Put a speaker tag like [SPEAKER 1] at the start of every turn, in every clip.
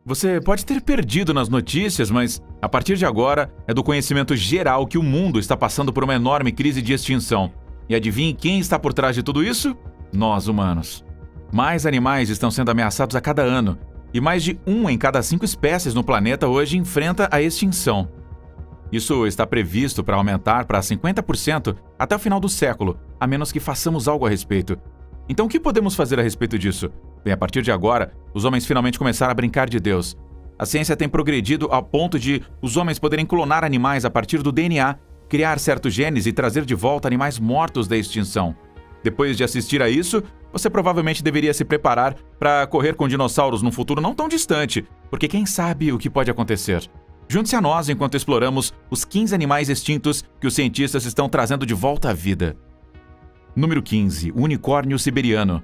[SPEAKER 1] Você pode ter perdido nas notícias, mas a partir de agora é do conhecimento geral que o mundo está passando por uma enorme crise de extinção. E adivinhe quem está por trás de tudo isso? Nós, humanos. Mais animais estão sendo ameaçados a cada ano, e mais de 1 em cada 5 espécies no planeta hoje enfrenta a extinção. Isso está previsto para aumentar para 50% até o final do século, a menos que façamos algo a respeito. Então o que podemos fazer a respeito disso? Bem, a partir de agora, os homens finalmente começaram a brincar de Deus. A ciência tem progredido ao ponto de os homens poderem clonar animais a partir do DNA, criar certos genes e trazer de volta animais mortos da extinção. Depois de assistir a isso, você provavelmente deveria se preparar para correr com dinossauros num futuro não tão distante, porque quem sabe o que pode acontecer. Junte-se a nós enquanto exploramos os 15 animais extintos que os cientistas estão trazendo de volta à vida. Número 15. O unicórnio siberiano.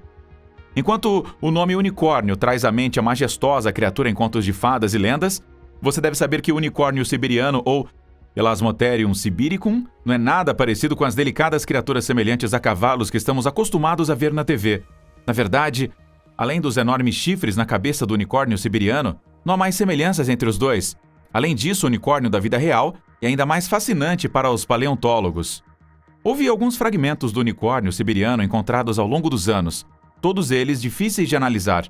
[SPEAKER 1] Enquanto o nome unicórnio traz à mente a majestosa criatura em contos de fadas e lendas, você deve saber que o unicórnio siberiano, ou Elasmotherium sibiricum, não é nada parecido com as delicadas criaturas semelhantes a cavalos que estamos acostumados a ver na TV. Na verdade, além dos enormes chifres na cabeça do unicórnio siberiano, não há mais semelhanças entre os dois. Além disso, o unicórnio da vida real é ainda mais fascinante para os paleontólogos. Houve alguns fragmentos do unicórnio siberiano encontrados ao longo dos anos, todos eles difíceis de analisar.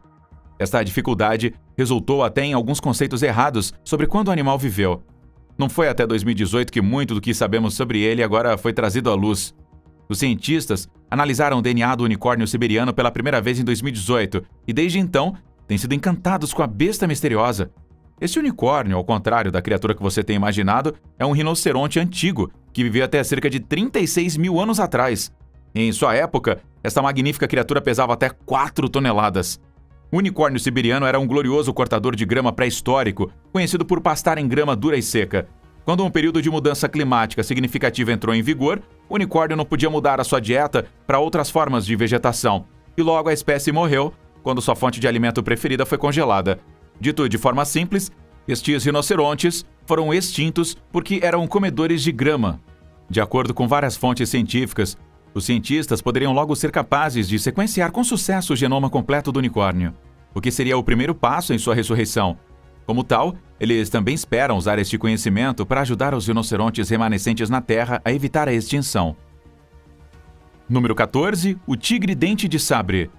[SPEAKER 1] Esta dificuldade resultou até em alguns conceitos errados sobre quando o animal viveu. Não foi até 2018 que muito do que sabemos sobre ele agora foi trazido à luz. Os cientistas analisaram o DNA do unicórnio siberiano pela primeira vez em 2018 e desde então têm sido encantados com a besta misteriosa. Este unicórnio, ao contrário da criatura que você tem imaginado, é um rinoceronte antigo que viveu até cerca de 36 mil anos atrás. Em sua época, esta magnífica criatura pesava até 4 toneladas. O unicórnio siberiano era um glorioso cortador de grama pré-histórico, conhecido por pastar em grama dura e seca. Quando um período de mudança climática significativa entrou em vigor, o unicórnio não podia mudar a sua dieta para outras formas de vegetação, e logo a espécie morreu quando sua fonte de alimento preferida foi congelada. Dito de forma simples, estes rinocerontes foram extintos porque eram comedores de grama. De acordo com várias fontes científicas, os cientistas poderiam logo ser capazes de sequenciar com sucesso o genoma completo do unicórnio, o que seria o primeiro passo em sua ressurreição. Como tal, eles também esperam usar este conhecimento para ajudar os rinocerontes remanescentes na Terra a evitar a extinção. Número 14. O tigre dente de sabre.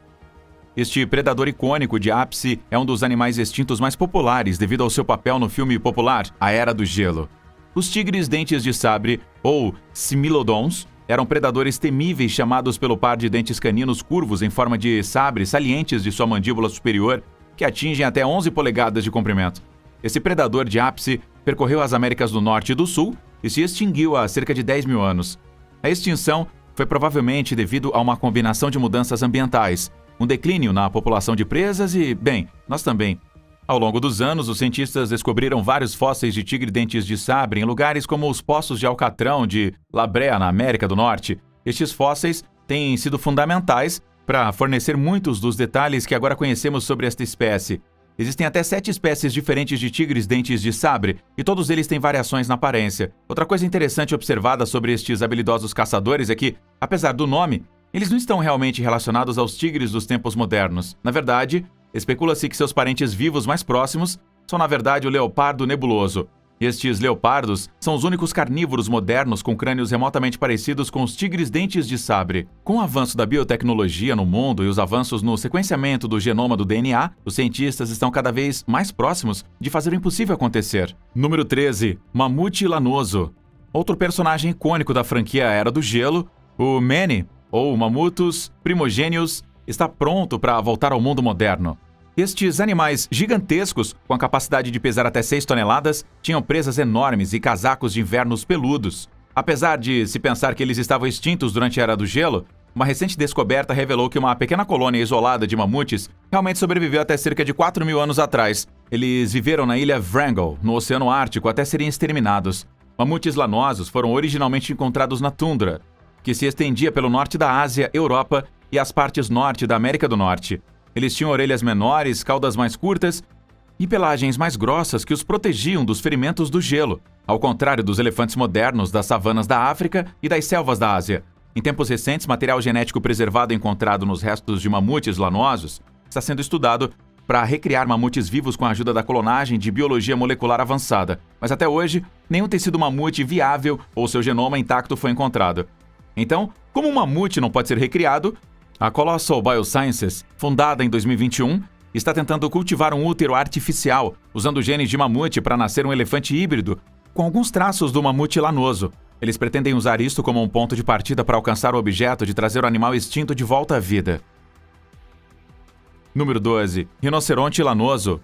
[SPEAKER 1] Este predador icônico de ápice é um dos animais extintos mais populares devido ao seu papel no filme popular A Era do Gelo. Os tigres dentes de sabre, ou Similodons, eram predadores temíveis chamados pelo par de dentes caninos curvos em forma de sabre salientes de sua mandíbula superior, que atingem até 11 polegadas de comprimento. Esse predador de ápice percorreu as Américas do Norte e do Sul e se extinguiu há cerca de 10 mil anos. A extinção foi provavelmente devido a uma combinação de mudanças ambientais, um declínio na população de presas e, bem, nós também. Ao longo dos anos, os cientistas descobriram vários fósseis de tigre dentes de sabre em lugares como os poços de Alcatrão de La Brea, na América do Norte. Estes fósseis têm sido fundamentais para fornecer muitos dos detalhes que agora conhecemos sobre esta espécie. Existem até 7 espécies diferentes de tigres dentes de sabre, e todos eles têm variações na aparência. Outra coisa interessante observada sobre estes habilidosos caçadores é que, apesar do nome, eles não estão realmente relacionados aos tigres dos tempos modernos. Na verdade, especula-se que seus parentes vivos mais próximos são, na verdade, o leopardo nebuloso. Estes leopardos são os únicos carnívoros modernos com crânios remotamente parecidos com os tigres dentes de sabre. Com o avanço da biotecnologia no mundo e os avanços no sequenciamento do genoma do DNA, os cientistas estão cada vez mais próximos de fazer o impossível acontecer. Número 13. Mamute lanoso. Outro personagem icônico da franquia Era do Gelo, o Manny, ou Mammutus primogênios, está pronto para voltar ao mundo moderno. Estes animais gigantescos, com a capacidade de pesar até 6 toneladas, tinham presas enormes e casacos de invernos peludos. Apesar de se pensar que eles estavam extintos durante a Era do Gelo, uma recente descoberta revelou que uma pequena colônia isolada de mamutes realmente sobreviveu até cerca de 4 mil anos atrás. Eles viveram na ilha Wrangel, no Oceano Ártico, até serem exterminados. Mamutes lanosos foram originalmente encontrados na tundra, que se estendia pelo norte da Ásia, Europa e as partes norte da América do Norte. Eles tinham orelhas menores, caudas mais curtas e pelagens mais grossas que os protegiam dos ferimentos do gelo, ao contrário dos elefantes modernos das savanas da África e das selvas da Ásia. Em tempos recentes, material genético preservado encontrado nos restos de mamutes lanosos está sendo estudado para recriar mamutes vivos com a ajuda da clonagem de biologia molecular avançada, mas até hoje, nenhum tecido mamute viável ou seu genoma intacto foi encontrado. Então, como um mamute não pode ser recriado, a Colossal Biosciences, fundada em 2021, está tentando cultivar um útero artificial, usando genes de mamute para nascer um elefante híbrido, com alguns traços do mamute lanoso. Eles pretendem usar isto como um ponto de partida para alcançar o objeto de trazer o animal extinto de volta à vida. Número 12. Rinoceronte lanoso.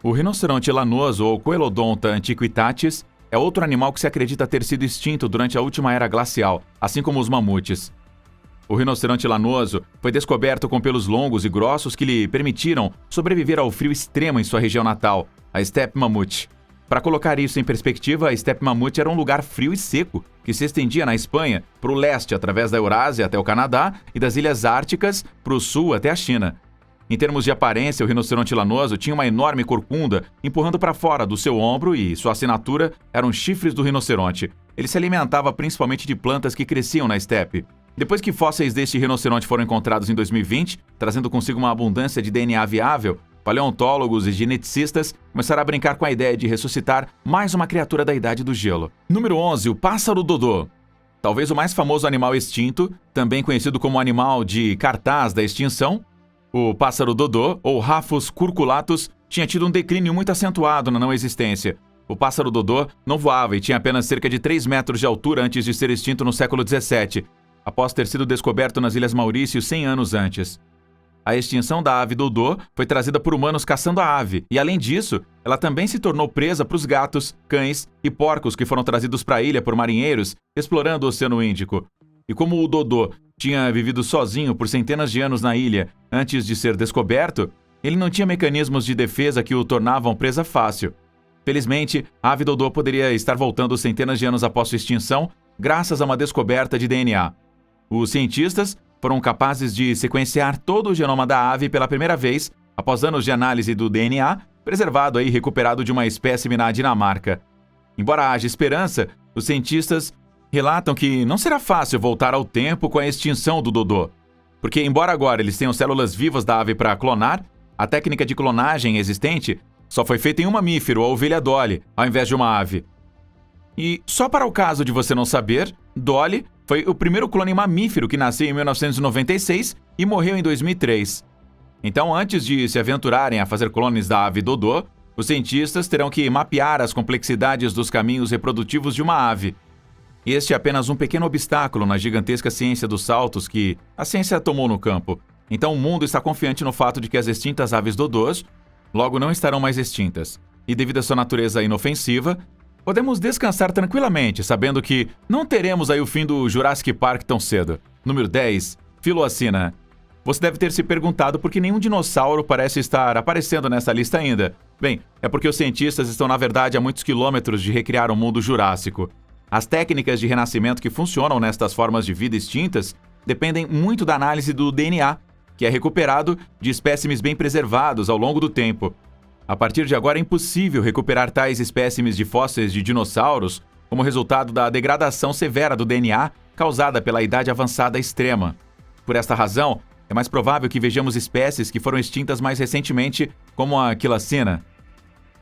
[SPEAKER 1] O rinoceronte lanoso, ou Coelodonta antiquitatis, é outro animal que se acredita ter sido extinto durante a última era glacial, assim como os mamutes. O rinoceronte lanoso foi descoberto com pelos longos e grossos que lhe permitiram sobreviver ao frio extremo em sua região natal, a Steppe Mamute. Para colocar isso em perspectiva, a Steppe Mamute era um lugar frio e seco, que se estendia na Espanha para o leste através da Eurásia até o Canadá e das ilhas árticas para o sul até a China. Em termos de aparência, o rinoceronte lanoso tinha uma enorme corcunda empurrando para fora do seu ombro e sua assinatura eram chifres do rinoceronte. Ele se alimentava principalmente de plantas que cresciam na estepe. Depois que fósseis deste rinoceronte foram encontrados em 2020, trazendo consigo uma abundância de DNA viável, paleontólogos e geneticistas começaram a brincar com a ideia de ressuscitar mais uma criatura da Idade do Gelo. Número 11. O pássaro dodô. Talvez o mais famoso animal extinto, também conhecido como animal de cartaz da extinção, o pássaro dodô, ou Raphus curculatus, tinha tido um declínio muito acentuado na não existência. O pássaro dodô não voava e tinha apenas cerca de 3 metros de altura antes de ser extinto no século XVII, após ter sido descoberto nas Ilhas Maurício 100 anos antes. A extinção da ave dodô foi trazida por humanos caçando a ave, e além disso, ela também se tornou presa para os gatos, cães e porcos que foram trazidos para a ilha por marinheiros explorando o Oceano Índico. E como o dodô tinha vivido sozinho por centenas de anos na ilha antes de ser descoberto, ele não tinha mecanismos de defesa que o tornavam presa fácil. Felizmente, a ave dodô poderia estar voltando centenas de anos após sua extinção, graças a uma descoberta de DNA. Os cientistas foram capazes de sequenciar todo o genoma da ave pela primeira vez, após anos de análise do DNA, preservado e recuperado de uma espécime na Dinamarca. Embora haja esperança, os cientistas relatam que não será fácil voltar ao tempo com a extinção do dodô, porque embora agora eles tenham células vivas da ave para clonar, a técnica de clonagem existente só foi feita em um mamífero, a ovelha Dolly, ao invés de uma ave. E só para o caso de você não saber, Dolly foi o primeiro clone mamífero que nasceu em 1996 e morreu em 2003. Então, antes de se aventurarem a fazer clones da ave dodô, os cientistas terão que mapear as complexidades dos caminhos reprodutivos de uma ave. Este é apenas um pequeno obstáculo na gigantesca ciência dos saltos que a ciência tomou no campo. Então, o mundo está confiante no fato de que as extintas aves dodôs logo não estarão mais extintas. E devido à sua natureza inofensiva, podemos descansar tranquilamente, sabendo que não teremos aí o fim do Jurassic Park tão cedo. Número 10. Filoacina. Você deve ter se perguntado por que nenhum dinossauro parece estar aparecendo nessa lista ainda. Bem, é porque os cientistas estão, na verdade, a muitos quilômetros de recriar um mundo jurássico. As técnicas de renascimento que funcionam nestas formas de vida extintas dependem muito da análise do DNA, que é recuperado de espécimes bem preservados ao longo do tempo. A partir de agora é impossível recuperar tais espécimes de fósseis de dinossauros como resultado da degradação severa do DNA causada pela idade avançada extrema. Por esta razão, é mais provável que vejamos espécies que foram extintas mais recentemente, como a quilacina,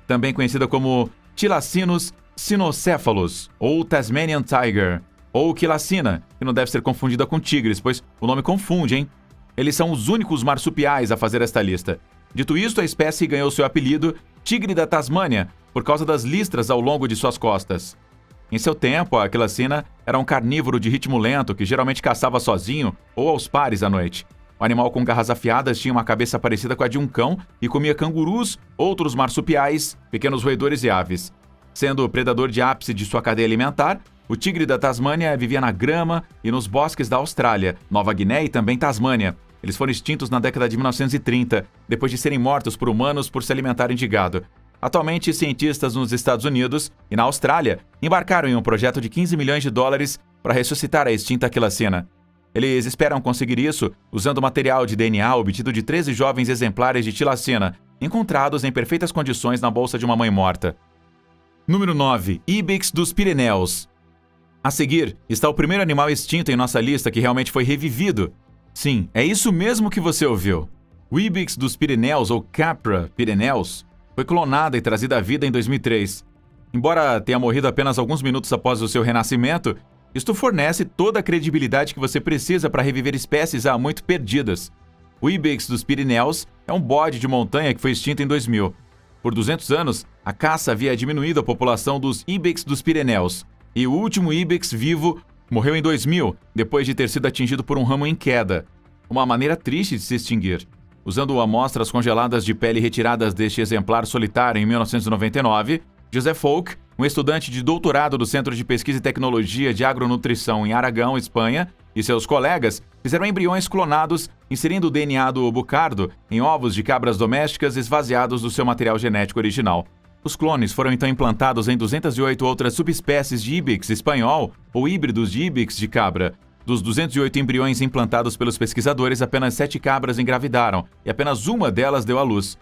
[SPEAKER 1] também conhecida como Thylacinus cynocephalus, ou Tasmanian Tiger, ou quilacina, que não deve ser confundida com tigres, pois o nome confunde, hein? Eles são os únicos marsupiais a fazer esta lista. Dito isto, a espécie ganhou seu apelido tigre da Tasmânia por causa das listras ao longo de suas costas. Em seu tempo, a quilacina era um carnívoro de ritmo lento que geralmente caçava sozinho ou aos pares à noite. O animal com garras afiadas tinha uma cabeça parecida com a de um cão e comia cangurus, outros marsupiais, pequenos roedores e aves. Sendo o predador de ápice de sua cadeia alimentar, o tigre da Tasmânia vivia na grama e nos bosques da Austrália, Nova Guiné e também Tasmânia. Eles foram extintos na década de 1930, depois de serem mortos por humanos por se alimentarem de gado. Atualmente, cientistas nos Estados Unidos e na Austrália embarcaram em um projeto de 15 milhões de dólares para ressuscitar a extinta quilacina. Eles esperam conseguir isso usando material de DNA obtido de 13 jovens exemplares de tilacina, encontrados em perfeitas condições na bolsa de uma mãe morta. Número 9. Ibex dos Pirineus. A seguir, está o primeiro animal extinto em nossa lista que realmente foi revivido. Sim, é isso mesmo que você ouviu. O Ibex dos Pirineus, ou Capra Pirineus, foi clonada e trazida à vida em 2003. Embora tenha morrido apenas alguns minutos após o seu renascimento, isto fornece toda a credibilidade que você precisa para reviver espécies há muito perdidas. O Ibex dos Pirineus é um bode de montanha que foi extinto em 2000. Por 200 anos, a caça havia diminuído a população dos Ibex dos Pirineus, e o último Ibex vivo morreu em 2000, depois de ter sido atingido por um ramo em queda. Uma maneira triste de se extinguir. Usando amostras congeladas de pele retiradas deste exemplar solitário em 1999, José Folk, um estudante de doutorado do Centro de Pesquisa e Tecnologia de Agronutrição em Aragão, Espanha, e seus colegas fizeram embriões clonados, inserindo o DNA do bucardo em ovos de cabras domésticas esvaziados do seu material genético original. Os clones foram então implantados em 208 outras subespécies de Ibex espanhol ou híbridos de Ibex de cabra. Dos 208 embriões implantados pelos pesquisadores, apenas 7 cabras engravidaram e apenas uma delas deu à luz.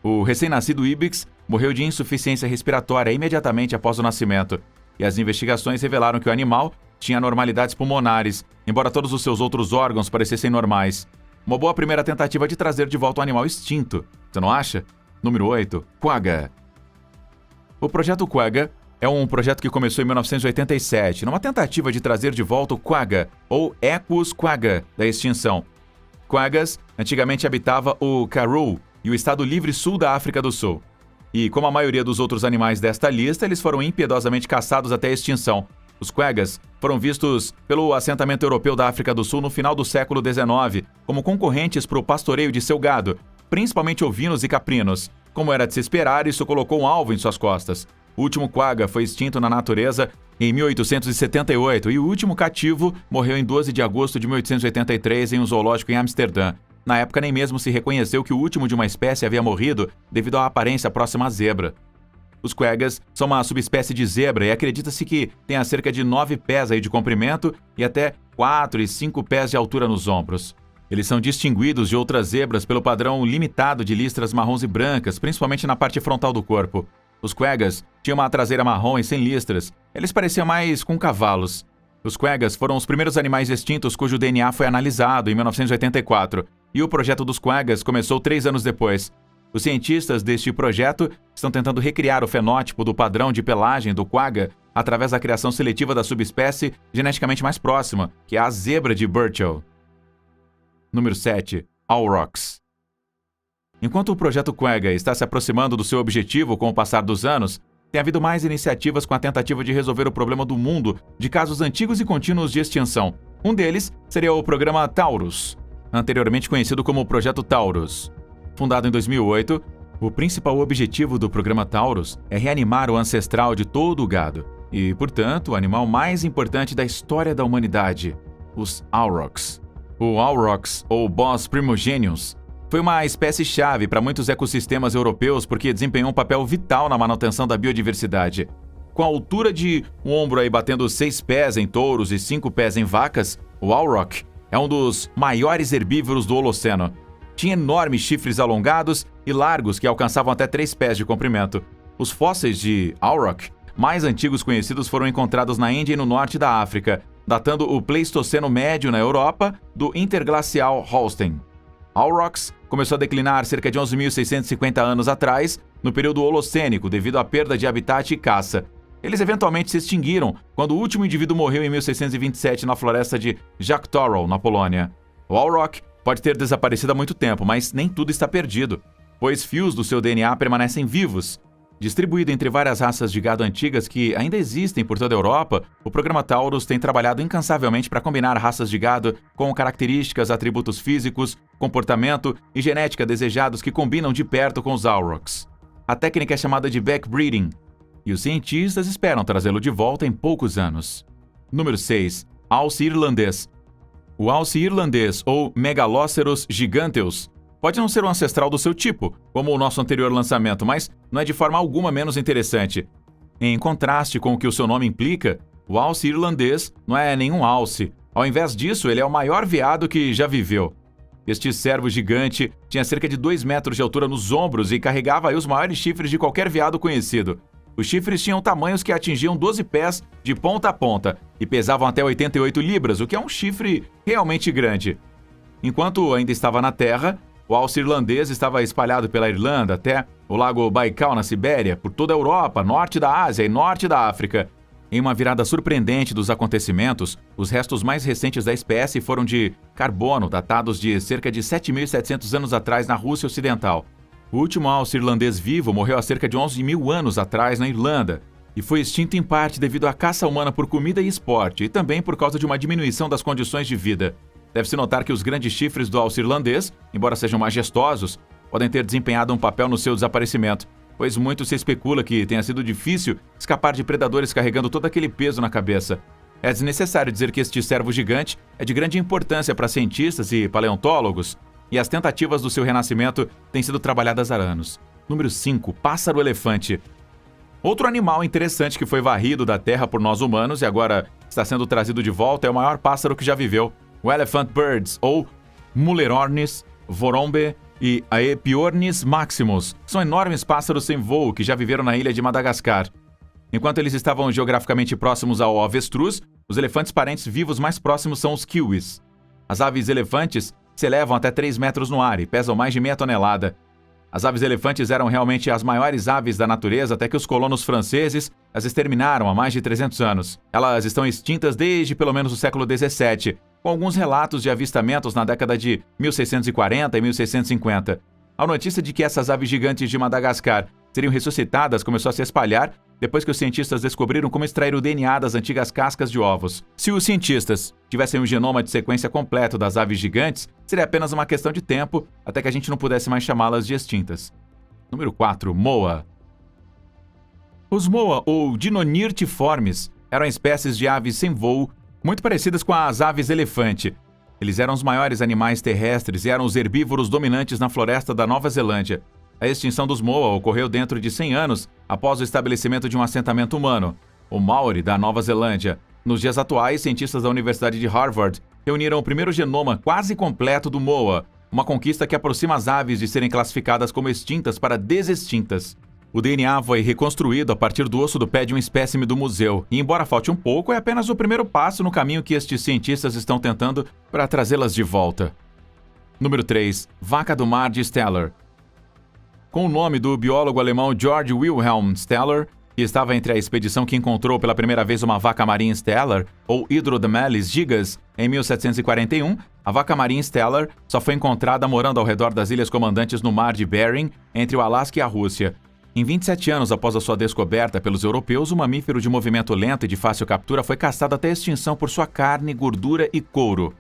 [SPEAKER 1] O recém-nascido Ibex morreu de insuficiência respiratória imediatamente após o nascimento, e as investigações revelaram que o animal tinha anormalidades pulmonares, embora todos os seus outros órgãos parecessem normais. Uma boa primeira tentativa de trazer de volta um animal extinto, você não acha? Número 8. Quagga. O projeto Quagga é um projeto que começou em 1987, numa tentativa de trazer de volta o quagga, ou Equus quagga, da extinção. Quaggas antigamente habitava o Karoo e o Estado Livre Sul da África do Sul. E, como a maioria dos outros animais desta lista, eles foram impiedosamente caçados até a extinção. Os quaggas foram vistos pelo assentamento europeu da África do Sul no final do século XIX como concorrentes para o pastoreio de seu gado, principalmente ovinos e caprinos. Como era de se esperar, isso colocou um alvo em suas costas. O último quagga foi extinto na natureza em 1878 e o último cativo morreu em 12 de agosto de 1883 em um zoológico em Amsterdã. Na época, nem mesmo se reconheceu que o último de uma espécie havia morrido devido à aparência próxima à zebra. Os quaggas são uma subespécie de zebra e acredita-se que tenha cerca de 9 pés de comprimento e até 4 e 5 pés de altura nos ombros. Eles são distinguidos de outras zebras pelo padrão limitado de listras marrons e brancas, principalmente na parte frontal do corpo. Os quaggas tinham uma traseira marrom e sem listras. Eles pareciam mais com cavalos. Os quaggas foram os primeiros animais extintos cujo DNA foi analisado em 1984, e o projeto dos quaggas começou 3 anos depois. Os cientistas deste projeto estão tentando recriar o fenótipo do padrão de pelagem do quagga através da criação seletiva da subespécie geneticamente mais próxima, que é a zebra de Burchell. Número 7. Aurochs. Enquanto o projeto Quagga está se aproximando do seu objetivo com o passar dos anos, tem havido mais iniciativas com a tentativa de resolver o problema do mundo de casos antigos e contínuos de extinção. Um deles seria o programa Taurus, anteriormente conhecido como o Projeto Taurus. Fundado em 2008, o principal objetivo do programa Taurus é reanimar o ancestral de todo o gado e, portanto, o animal mais importante da história da humanidade, os Aurochs. O Aurochs, ou Bos primogenius, foi uma espécie-chave para muitos ecossistemas europeus porque desempenhou um papel vital na manutenção da biodiversidade. Com a altura de um ombro batendo 6 pés em touros e 5 pés em vacas, o Auroch é um dos maiores herbívoros do Holoceno. Tinha enormes chifres alongados e largos que alcançavam até 3 pés de comprimento. Os fósseis de Auroch mais antigos conhecidos foram encontrados na Índia e no norte da África, datando o Pleistoceno médio na Europa do interglacial Holstein. Aurochs começou a declinar cerca de 11.650 anos atrás, no período Holocênico, devido à perda de habitat e caça. Eles eventualmente se extinguiram quando o último indivíduo morreu em 1627 na floresta de Jachtorol, na Polônia. O Auroch pode ter desaparecido há muito tempo, mas nem tudo está perdido, pois fios do seu DNA permanecem vivos. Distribuído entre várias raças de gado antigas que ainda existem por toda a Europa, o programa Taurus tem trabalhado incansavelmente para combinar raças de gado com características, atributos físicos, comportamento e genética desejados que combinam de perto com os Aurochs. A técnica é chamada de backbreeding, e os cientistas esperam trazê-lo de volta em poucos anos. Número 6. Alce irlandês. O alce irlandês, ou Megaloceros giganteus, pode não ser um ancestral do seu tipo, como o nosso anterior lançamento, mas não é de forma alguma menos interessante. Em contraste com o que o seu nome implica, o alce irlandês não é nenhum alce. Ao invés disso, ele é o maior veado que já viveu. Este cervo gigante tinha cerca de 2 metros de altura nos ombros e carregava os maiores chifres de qualquer veado conhecido. Os chifres tinham tamanhos que atingiam 12 pés de ponta a ponta e pesavam até 88 libras, o que é um chifre realmente grande. Enquanto ainda estava na terra, O alce irlandês estava espalhado pela Irlanda até o lago Baikal, na Sibéria, por toda a Europa, norte da Ásia e norte da África. Em uma virada surpreendente dos acontecimentos, os restos mais recentes da espécie foram de carbono, datados de cerca de 7.700 anos atrás na Rússia Ocidental. O último alce irlandês vivo morreu há cerca de 11.000 anos atrás na Irlanda e foi extinto em parte devido à caça humana por comida e esporte e também por causa de uma diminuição das condições de vida. Deve-se notar que os grandes chifres do alce irlandês, embora sejam majestosos, podem ter desempenhado um papel no seu desaparecimento, pois muito se especula que tenha sido difícil escapar de predadores carregando todo aquele peso na cabeça. É desnecessário dizer que este cervo gigante é de grande importância para cientistas e paleontólogos, e as tentativas do seu renascimento têm sido trabalhadas há anos. Número 5. Pássaro-elefante. Outro animal interessante que foi varrido da terra por nós humanos e agora está sendo trazido de volta é o maior pássaro que já viveu, o Elephant Birds, ou Mullornis vorombe e Aepiornis maximus. São enormes pássaros sem voo que já viveram na ilha de Madagascar. Enquanto eles estavam geograficamente próximos ao avestruz, os elefantes parentes vivos mais próximos são os kiwis. As aves elefantes se elevam até 3 metros no ar e pesam mais de meia tonelada. As aves elefantes eram realmente as maiores aves da natureza até que os colonos franceses as exterminaram há mais de 300 anos. Elas estão extintas desde pelo menos o século XVII, com alguns relatos de avistamentos na década de 1640 e 1650. A notícia de que essas aves gigantes de Madagascar seriam ressuscitadas começou a se espalhar depois que os cientistas descobriram como extrair o DNA das antigas cascas de ovos. Se os cientistas tivessem um genoma de sequência completo das aves gigantes, seria apenas uma questão de tempo até que a gente não pudesse mais chamá-las de extintas. Número 4. Moa. Os moa, ou Dinonyrtiformes, eram espécies de aves sem voo, muito parecidas com as aves elefante. Eles eram os maiores animais terrestres e eram os herbívoros dominantes na floresta da Nova Zelândia. A extinção dos moa ocorreu dentro de 100 anos após o estabelecimento de um assentamento humano, o Maori da Nova Zelândia. Nos dias atuais, cientistas da Universidade de Harvard reuniram o primeiro genoma quase completo do moa, uma conquista que aproxima as aves de serem classificadas como extintas para desextintas. O DNA foi reconstruído a partir do osso do pé de um espécime do museu, e embora falte um pouco, é apenas o primeiro passo no caminho que estes cientistas estão tentando para trazê-las de volta. Número 3. Vaca do mar de Steller. Com o nome do biólogo alemão Georg Wilhelm Steller, que estava entre a expedição que encontrou pela primeira vez uma vaca marinha Steller, ou Hydromeles gigas, em 1741, a vaca marinha Steller só foi encontrada morando ao redor das Ilhas Comandantes no Mar de Bering, entre o Alasca e a Rússia. Em 27 anos após a sua descoberta pelos europeus, o mamífero de movimento lento e de fácil captura foi caçado até a extinção por sua carne, gordura e couro.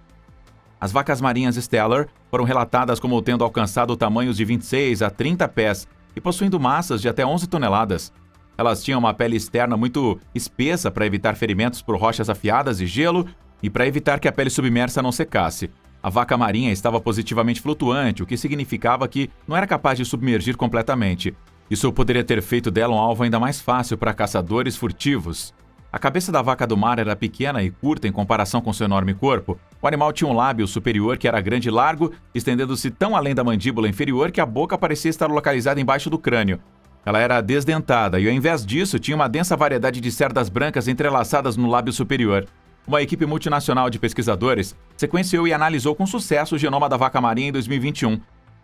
[SPEAKER 1] As vacas marinhas Steller foram relatadas como tendo alcançado tamanhos de 26 a 30 pés e possuindo massas de até 11 toneladas. Elas tinham uma pele externa muito espessa para evitar ferimentos por rochas afiadas e gelo e para evitar que a pele submersa não secasse. A vaca marinha estava positivamente flutuante, o que significava que não era capaz de submergir completamente. Isso poderia ter feito dela um alvo ainda mais fácil para caçadores furtivos. A cabeça da vaca do mar era pequena e curta em comparação com seu enorme corpo. O animal tinha um lábio superior que era grande e largo, estendendo-se tão além da mandíbula inferior que a boca parecia estar localizada embaixo do crânio. Ela era desdentada e, ao invés disso, tinha uma densa variedade de cerdas brancas entrelaçadas no lábio superior. Uma equipe multinacional de pesquisadores sequenciou e analisou com sucesso o genoma da vaca marinha em 2021,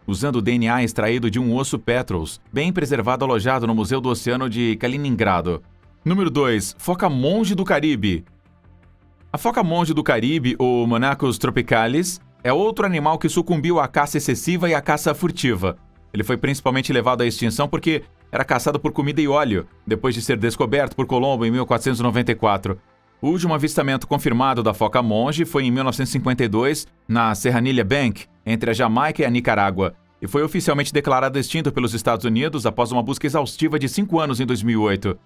[SPEAKER 1] usando o DNA extraído de um osso Petros, bem preservado alojado no Museu do Oceano de Kaliningrado. Número 2. Foca monge do Caribe. A foca monge do Caribe, ou Monachus tropicalis, é outro animal que sucumbiu à caça excessiva e à caça furtiva. Ele foi principalmente levado à extinção porque era caçado por comida e óleo, depois de ser descoberto por Colombo em 1494. O último avistamento confirmado da foca monge foi em 1952, na Serranilha Bank, entre a Jamaica e a Nicarágua, e foi oficialmente declarado extinto pelos Estados Unidos após uma busca exaustiva de 5 anos em 2008.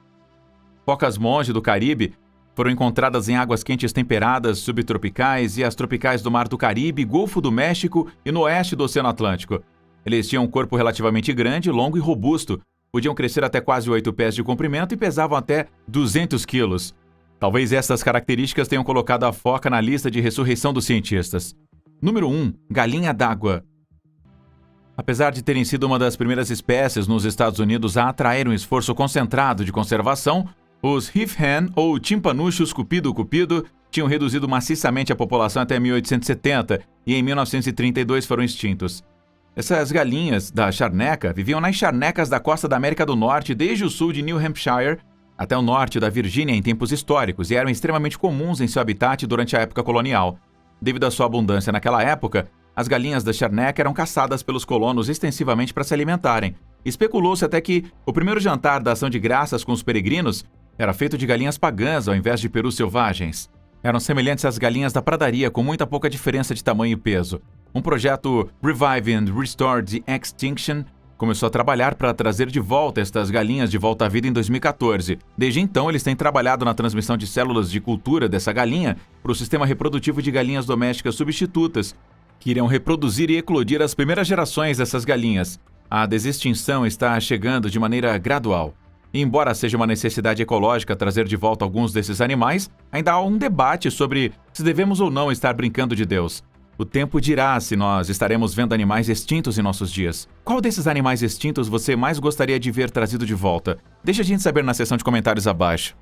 [SPEAKER 1] Focas monge do Caribe foram encontradas em águas quentes temperadas, subtropicais e as tropicais do Mar do Caribe, Golfo do México e no oeste do Oceano Atlântico. Eles tinham um corpo relativamente grande, longo e robusto, podiam crescer até quase 8 pés de comprimento e pesavam até 200 quilos. Talvez essas características tenham colocado a foca na lista de ressurreição dos cientistas. Número 1. Galinha d'água. Apesar de terem sido uma das primeiras espécies nos Estados Unidos a atrair um esforço concentrado de conservação, os Heath Hen, ou Tympanuchus cupido tinham reduzido maciçamente a população até 1870 e em 1932 foram extintos. Essas galinhas da charneca viviam nas charnecas da costa da América do Norte desde o sul de New Hampshire até o norte da Virgínia em tempos históricos e eram extremamente comuns em seu habitat durante a época colonial. Devido à sua abundância naquela época, as galinhas da charneca eram caçadas pelos colonos extensivamente para se alimentarem. Especulou-se até que o primeiro jantar da ação de graças com os peregrinos era feito de galinhas pagãs ao invés de perus selvagens. Eram semelhantes às galinhas da pradaria, com muita pouca diferença de tamanho e peso. Um projeto Revive and Restore the Extinction começou a trabalhar para trazer de volta estas galinhas de volta à vida em 2014. Desde então, eles têm trabalhado na transmissão de células de cultura dessa galinha para o sistema reprodutivo de galinhas domésticas substitutas, que irão reproduzir e eclodir as primeiras gerações dessas galinhas. A desextinção está chegando de maneira gradual. E embora seja uma necessidade ecológica trazer de volta alguns desses animais, ainda há um debate sobre se devemos ou não estar brincando de Deus. O tempo dirá se nós estaremos vendo animais extintos em nossos dias. Qual desses animais extintos você mais gostaria de ver trazido de volta? Deixa a gente saber na seção de comentários abaixo.